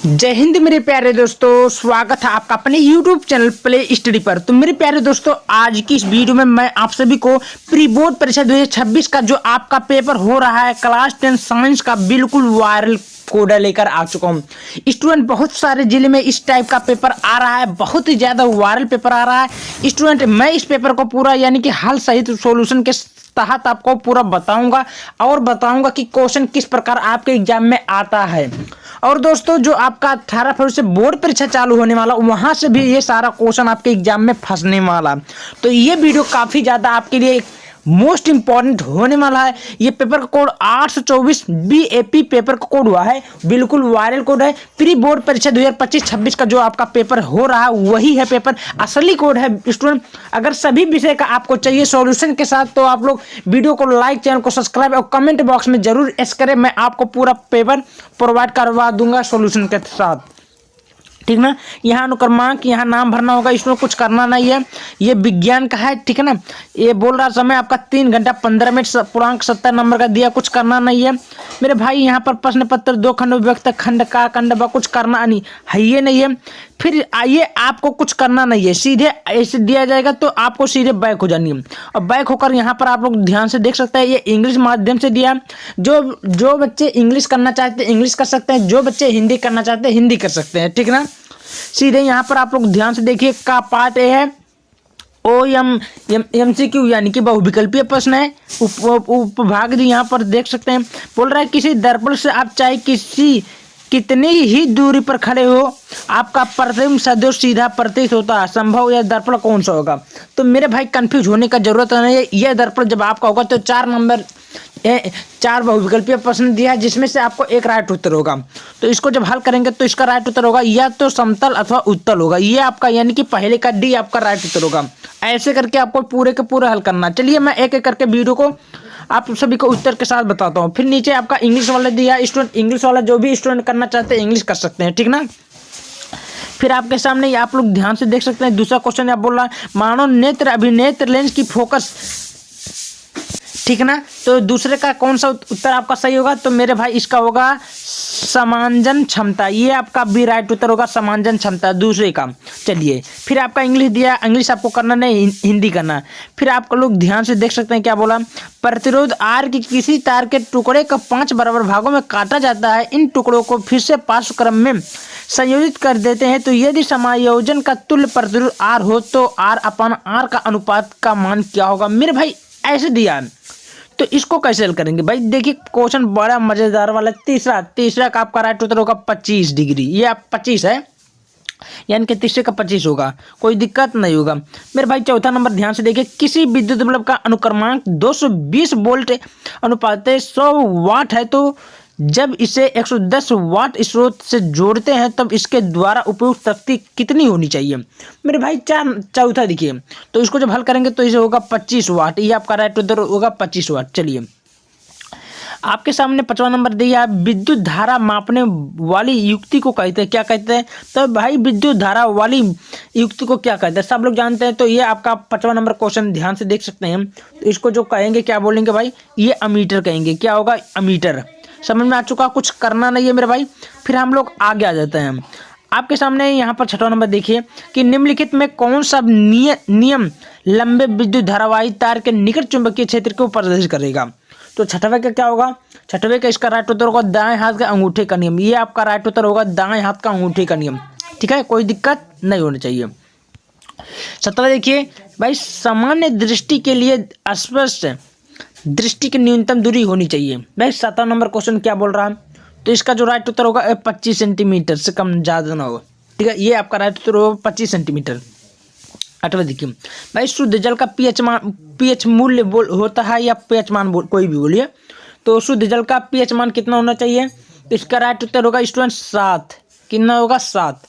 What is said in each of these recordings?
जय हिंद मेरे प्यारे दोस्तों, स्वागत है आपका अपने YouTube चैनल प्ले स्टडी पर। तो मेरे प्यारे दोस्तों, आज की इस वीडियो में मैं आप सभी को प्री बोर्ड परीक्षा 2026 का जो आपका पेपर हो रहा है क्लास 10 साइंस का बिल्कुल वायरल कोड लेकर आ चुका हूँ। स्टूडेंट बहुत सारे जिले में इस टाइप का पेपर आ रहा है, बहुत ही ज्यादा वायरल पेपर आ रहा है। स्टूडेंट मैं इस पेपर को पूरा यानी कि हल सहित सॉल्यूशन के तहत आपको पूरा बताऊंगा और बताऊंगा कि क्वेश्चन किस प्रकार आपके एग्जाम में आता है। और दोस्तों, जो आपका 18 फरवरी से बोर्ड परीक्षा चालू होने वाला, वहां से भी ये सारा क्वेश्चन आपके एग्जाम में फंसने वाला। तो ये वीडियो काफी ज्यादा आपके लिए मोस्ट इंपॉर्टेंट होने वाला है। ये पेपर का कोड 824 BAP पेपर का कोड हुआ है, बिल्कुल वायरल कोड है। प्री बोर्ड परीक्षा 2025-26 का जो आपका पेपर हो रहा है वही है पेपर, असली कोड है। स्टूडेंट अगर सभी विषय का आपको चाहिए सॉल्यूशन के साथ, तो आप लोग वीडियो को लाइक, चैनल को सब्सक्राइब और कमेंट बॉक्स में जरूर एस करें। मैं आपको पूरा पेपर प्रोवाइड करवा दूंगा सॉल्यूशन के साथ, ठीक ना। यहाँ अनुक्रमांक, यहाँ नाम भरना होगा, इसमें कुछ करना नहीं है। ये विज्ञान का है, ठीक है ना। ये बोल रहा समय आपका 3 घंटा 15 मिनट, पूर्णांक 70 नंबर का दिया, कुछ करना नहीं है मेरे भाई। यहाँ पर प्रश्न पत्र 2 खंड विभक्त, खंड का खंड ब कुछ करना नहीं है, ये नहीं है। फिर आइए, आपको कुछ करना नहीं है, सीधे ऐसे दिया जाएगा तो आपको सीधे बैक हो जानी है। और बैक होकर यहाँ पर आप लोग ध्यान से देख सकते हैं, ये इंग्लिश माध्यम से दिया। जो बच्चे इंग्लिश करना चाहते हैं इंग्लिश कर सकते हैं, जो बच्चे हिंदी करना चाहते हैं हिंदी कर सकते हैं, ठीक ना। सीधे यहाँ पर आप लोग ध्यान से देखिए, का पार्ट ए है MCQ यानी कि बहुविकल्पीय प्रश्न है। उपभाग यहाँ पर देख सकते हैं, बोल रहा है किसी दर्पण से आप चाहे कितनी ही दूरी पर खड़े हो, आपका प्रतिबिंब सदैव सीधा प्रतीत होता है। संभव यह दर्पण कौन सा होगा? तो मेरे भाई कंफ्यूज होने का जरूरत नहीं है। यह दर्पण जब आपका होगा तो 4 बहुविकल्पीय प्रश्न दिया है, जिसमें से आपको एक राइट उत्तर होगा। तो इसको जब हल करेंगे तो इसका राइट उत्तर होगा या तो समतल अथवा उत्तल होगा। ये आपका यानी कि पहले का डी आपका राइट उत्तर होगा। ऐसे करके आपको पूरे के पूरे हल करना। चलिए मैं एक एक करके वीडियो को आप सभी को उत्तर के साथ बताता हूँ। फिर नीचे आपका इंग्लिश वाला दिया, स्टूडेंट इंग्लिश वाला जो भी स्टूडेंट करना चाहते हैं इंग्लिश कर सकते हैं, ठीक ना। फिर आपके सामने आप लोग ध्यान से देख सकते हैं, दूसरा क्वेश्चन आप बोल रहा है मानव नेत्र अभिनेत्र लेंस की फोकस, ठीक ना। तो दूसरे का कौन सा उत्तर आपका सही होगा? तो मेरे भाई इसका होगा समांजन क्षमता। ये आपका भी राइट उत्तर होगा, समांजन क्षमता दूसरे का। चलिए, फिर आपका इंग्लिश दिया, इंग्लिश आपको करना नहीं, हिंदी करना। फिर आप लोग ध्यान से देख सकते हैं, क्या बोला, प्रतिरोध R की किसी तार के टुकड़े को 5 बराबर भागों में काटा जाता है। इन टुकड़ों को फिर से पार्श्व क्रम में संयोजित कर देते हैं। तो यदि समायोजन का तुल्य प्रतिरोध R हो तो R/R का अनुपात का मान क्या होगा? मेरे भाई ऐसे दिया है, तो इसको कैसे हल करेंगे भाई? देखिए क्वेश्चन बड़ा मजेदार वाला। तीसरा का आपका राइट उत्तर होगा 25 डिग्री। ये आप 25 है, यानी कि तीसरे का 25 होगा, कोई दिक्कत नहीं होगा मेरे भाई। चौथा नंबर ध्यान से देखिए, किसी विद्युत बल्ब का अनुक्रमांक 220 वोल्ट अनुपात 100 वाट है, तो जब इसे 110 वाट स्रोत से जोड़ते हैं तब इसके द्वारा उपयुक्त शक्ति कितनी होनी चाहिए? मेरे भाई चौथा देखिए, तो इसको जब हल करेंगे तो इसे होगा 25 वाट। ये आपका राइट उत्तर होगा 25 वाट। चलिए, आपके सामने 5वां नंबर दिया, विद्युत धारा मापने वाली युक्ति को कहते हैं, क्या कहते हैं? तो भाई विद्युत धारा वाली युक्ति को क्या कहते हैं? सब लोग जानते हैं। तो ये आपका 5वां नंबर क्वेश्चन ध्यान से देख सकते हैं। तो इसको जो कहेंगे क्या बोलेंगे भाई? ये अमीटर कहेंगे। क्या होगा? अमीटर। समझ में आ चुका? कुछ करना नहीं है मेरे भाई। फिर हम लोग आगे आ जाते हैं। आपके सामने यहाँ पर 6वां नंबर देखिए कि निम्नलिखित में कौन सा नियम लंबे विद्युत धारावाही तार के निकट चुंबकीय क्षेत्र को प्रदर्शित करेगा? तो 6वें का क्या होगा? 6वें का इसका राइट उत्तर होगा दाएं हाथ के अंगूठे का नियम। ये आपका राइट उत्तर होगा दाएं हाथ का अंगूठे का नियम, ठीक है, कोई दिक्कत नहीं होनी चाहिए। 7वां देखिए भाई, सामान्य दृष्टि के लिए स्पष्ट दृष्टि की न्यूनतम दूरी होनी चाहिए। भाई 7वां नंबर क्वेश्चन क्या बोल रहा है? तो इसका जो राइट उत्तर होगा 25 सेंटीमीटर से कम ज्यादा ना हो, ठीक है। ये आपका राइट उत्तर होगा 25 सेंटीमीटर। 8वां देखिए भाई, शुद्ध जल का पीएच मूल्य होता है या पीएच मान कोई भी बोलिए। तो शुद्ध जल का पीएच मान कितना होना चाहिए? तो इसका राइट उत्तर होगा स्टूडेंट 7। कितना होगा? 7।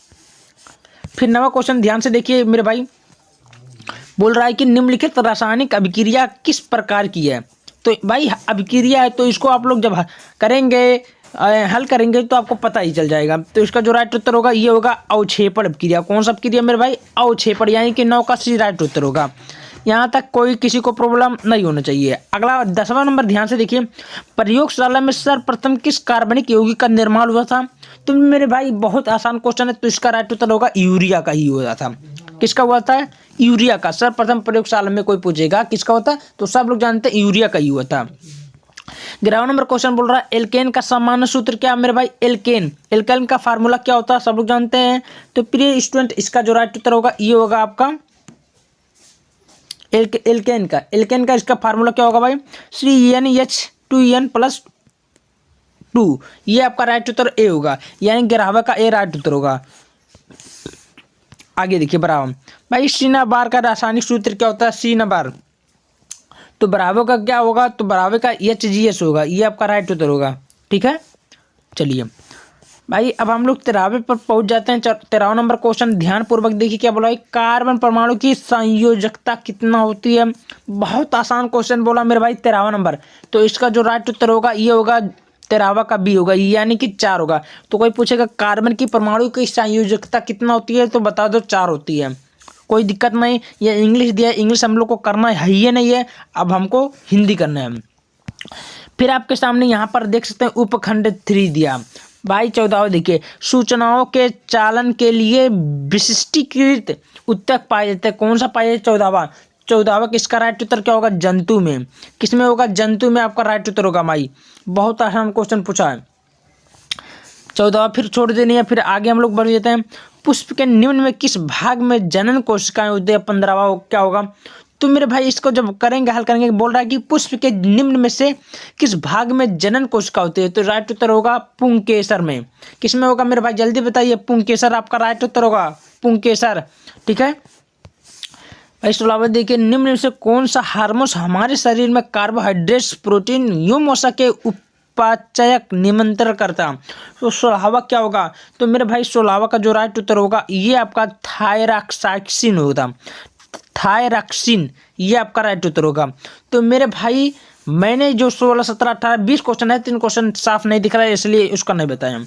फिर 9वां क्वेश्चन ध्यान से देखिए मेरे भाई, बोल रहा है कि निम्नलिखित रासायनिक अभिक्रिया किस प्रकार की है? तो भाई अभिक्रिया है, तो इसको आप लोग जब करेंगे हल करेंगे तो आपको पता ही चल जाएगा। तो इसका जो राइट उत्तर होगा ये होगा अवक्षेपण अभिक्रिया। कौन सा अभिक्रिया मेरे भाई? अवक्षेपण, यानी कि 9 का सी राइट उत्तर होगा। यहाँ तक कोई किसी को प्रॉब्लम नहीं होना चाहिए। अगला 10वां नंबर ध्यान से देखिए, प्रयोगशाला में सर्वप्रथम किस कार्बनिक यौगिक का निर्माण हुआ था? तो मेरे भाई बहुत आसान क्वेश्चन है, तो इसका राइट उत्तर होगा यूरिया का ही हुआ था। किसका हुआ था? यूरिया का। सर्वप्रथम प्रयोगशाला में कोई पूछेगा किसका होता, तो सब लोग जानते हैं यूरिया का ही हुआ था। 11वां नंबर क्वेश्चन बोल रहा है एल्केन का सामान्य सूत्र क्या? मेरे भाई एल्केन का फार्मूला क्या होता है सब लोग जानते हैं। तो प्रिय स्टूडेंट, इसका जो राइट उत्तर होगा ये होगा आपका एल्केन का इसका फार्मूला क्या होगा भाई? CnH2n+2। ये आपका राइट उत्तर ए होगा, यानी 11वां का ए राइट उत्तर होगा। आगे देखिए बराबर भाई, सिनाबार का रासायनिक सूत्र क्या होता है? सिनाबार। तो बराबर का क्या होगा? तो बराबर का HGS होगा, ये आपका राइट उत्तर होगा। ठीक है, चलिए भाई अब हम लोग 13वें पर पहुंच जाते हैं। 13वां नंबर क्वेश्चन ध्यान पूर्वक देखिए क्या बोला है, कार्बन परमाणु की संयोजकता कितना होती है? बहुत आसान क्वेश्चन बोला मेरे भाई 13वां नंबर। तो इसका जो राइट उत्तर होगा ये होगा 13वां का बी होगा, यानी कि 4 होगा। तो कोई पूछेगा कार्बन की परमाणु की संयोजकता कितना होती है, तो बता दो 4 होती है, कोई दिक्कत नहीं। ये इंग्लिश दिया है, इंग्लिश हम लोग को करना है ही नहीं है, अब हमको हिंदी करना है। फिर आपके सामने यहाँ पर देख सकते हैं उपखंड 3 दिया भाई 14वां देखिए, सूचनाओं के चालन के लिए विशिष्टीकृत उत्तक पाए जाते हैं। कौन सा पाए? 14वां किसका राइट उत्तर क्या होगा? जंतु में। किसमें होगा? जंतु में आपका राइट उत्तर होगा भाई। बहुत आसान क्वेश्चन पूछा है। 14वां फिर छोड़ देनी है, फिर आगे हम लोग बढ़ जाते हैं। पुष्प के निम्न में किस भाग में जनन कोशिकाएं होती है? 15वां क्या होगा? तो मेरे भाई इसको जब करेंगे हल करेंगे, बोल रहा है कि पुष्प के निम्न में से किस भाग में जनन कोशिका होती है? तो राइट उत्तर होगा पुंकेसर में। किस में होगा मेरे भाई? जल्दी बताइए। पुंकेसर आपका राइट उत्तर होगा, पुंकेसर। ठीक है, इसके अलावा देखिए, निम्न में से कौन सा हार्मोन हमारे शरीर में कार्बोहाइड्रेट्स, प्रोटीन, यूमोसा के उपाचयक निमंत्रण करता? तो 16वां क्या होगा? तो मेरे भाई 16वां का जो राइट उत्तर होगा ये आपका थायरॉक्साइसिन होगा। थायरॉक्सिन, ये आपका राइट उत्तर होगा। तो मेरे भाई मैंने जो 16, 17, 18, 20 क्वेश्चन है, 3 क्वेश्चन साफ नहीं दिख रहा है इसलिए उसका नहीं बताया।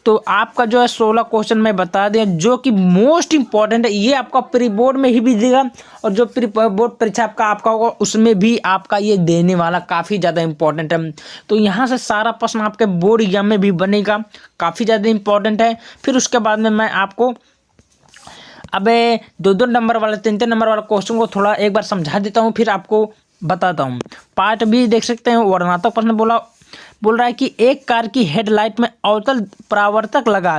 तो आपका जो है 16 क्वेश्चन मैं बता दें जो कि मोस्ट इंपॉर्टेंट है, ये आपका प्री बोर्ड में ही भी देगा और जो प्री बोर्ड परीक्षा आपका होगा उसमें भी आपका ये देने वाला काफ़ी ज़्यादा इंपॉर्टेंट है। तो यहाँ से सारा प्रश्न आपके बोर्ड एग्जाम में भी बनेगा, काफ़ी ज़्यादा इंपॉर्टेंट है। फिर उसके बाद में मैं आपको अब 2-2 नंबर वाला 3-3 नंबर वाला क्वेश्चन को थोड़ा एक बार समझा देता हूँ, फिर आपको बताता हूँ। पार्ट भी देख सकते हैं, वर्णनात्मक प्रश्न बोल रहा है कि एक कार की हेडलाइट में अवतल परावर्तक लगा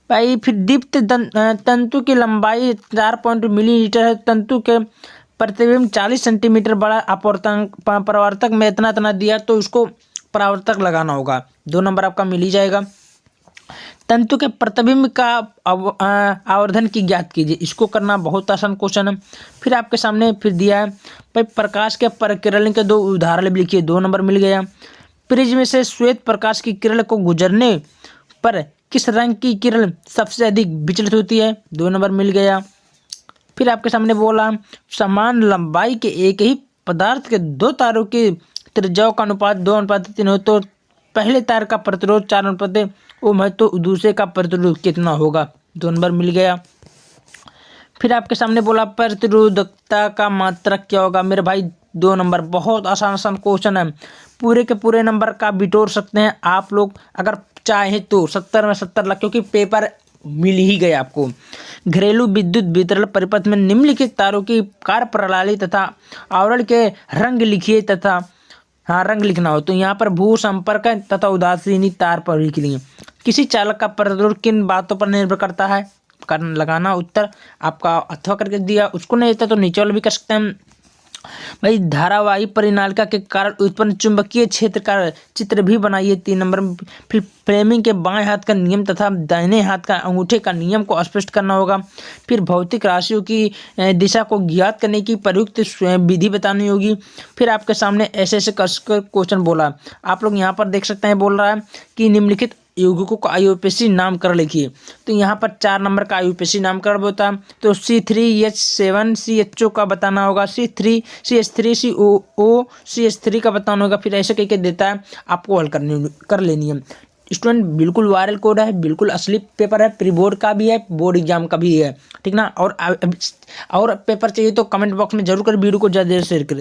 भाई, फिर दीप्त तंतु की लंबाई 4 मिलीमीटर है, तंतु के प्रतिबिंब 40 सेंटीमीटर बड़ा परावर्तक में इतना दिया, तो उसको परावर्तक लगाना होगा। 2 नंबर आपका मिल ही जाएगा। तंतु के प्रतिबिंब का आवर्धन की ज्ञात कीजिए, इसको करना बहुत आसान क्वेश्चन है। फिर आपके सामने फिर दिया है भाई प्रकाश के परिकिरण के 2 उदाहरण लिखिए, 2 नंबर मिल गया। प्रिज्म से श्वेत प्रकाश की किरण को गुजरने पर किस रंग की किरण सबसे अधिक विचलित होती है? 2 नंबर मिल गया। फिर आपके सामने बोला समान लंबाई के एक ही पदार्थ के 2 तारों की त्रिज्याओं का अनुपात 2:3 हो, तो पहले तार का प्रतिरोध 4 ओम है, तो दूसरे का प्रतिरोध कितना होगा? 2 नंबर मिल गया। फिर आपके सामने बोला प्रतिरोधकता का मात्रक क्या होगा? मेरे भाई 2 नंबर। बहुत आसान क्वेश्चन है, पूरे के पूरे नंबर का बिटोर सकते हैं आप लोग अगर चाहे तो 70 में 70 लाख, क्योंकि पेपर मिल ही गए आपको। घरेलू विद्युत वितरण परिपथ में निम्नलिखित तारों की कार्य प्रणाली तथा आवरण के रंग लिखिए तथा रंग लिखना हो, तो यहाँ पर भू संपर्क तथा उदासीनी तार पर लिख लिए। किसी चालक का प्रतिरोध किन बातों पर निर्भर करता है? कारण लगाना, उत्तर आपका अथवा करके दिया, उसको नहीं देता तो नीचे वाला भी कर सकते हैं भाई। धारावाही परिनालिका के कारण उत्पन्न चुंबकीय क्षेत्र का चित्र भी बनाइए, 3 नंबर। फिर फ्लेमिंग के बाएं हाथ का नियम तथा दाहिने हाथ का अंगूठे का नियम को स्पष्ट करना होगा। फिर भौतिक राशियों की दिशा को ज्ञात करने की प्रयुक्त विधि बतानी होगी। फिर आपके सामने ऐसे क्वेश्चन बोला, आप लोग यहाँ पर देख सकते हैं, बोल रहा है कि निम्नलिखित यौगिकों का आईयूपीएसी नामकरण लिखिए, तो यहाँ पर 4 नंबर का आईयूपीएसी नामकरण होता है, तो C3H7CHO का बताना होगा, C3CH3COO CH3 का बताना होगा। फिर ऐसे करके देता है, आपको हल कर लेनी है। स्टूडेंट बिल्कुल वायरल कोड है, बिल्कुल असली पेपर है, प्री बोर्ड का भी है, बोर्ड एग्जाम का भी है, ठीक ना। और पेपर चाहिए तो कमेंट बॉक्स में जरूर कर, वीडियो को ज़्यादा शेयर करें।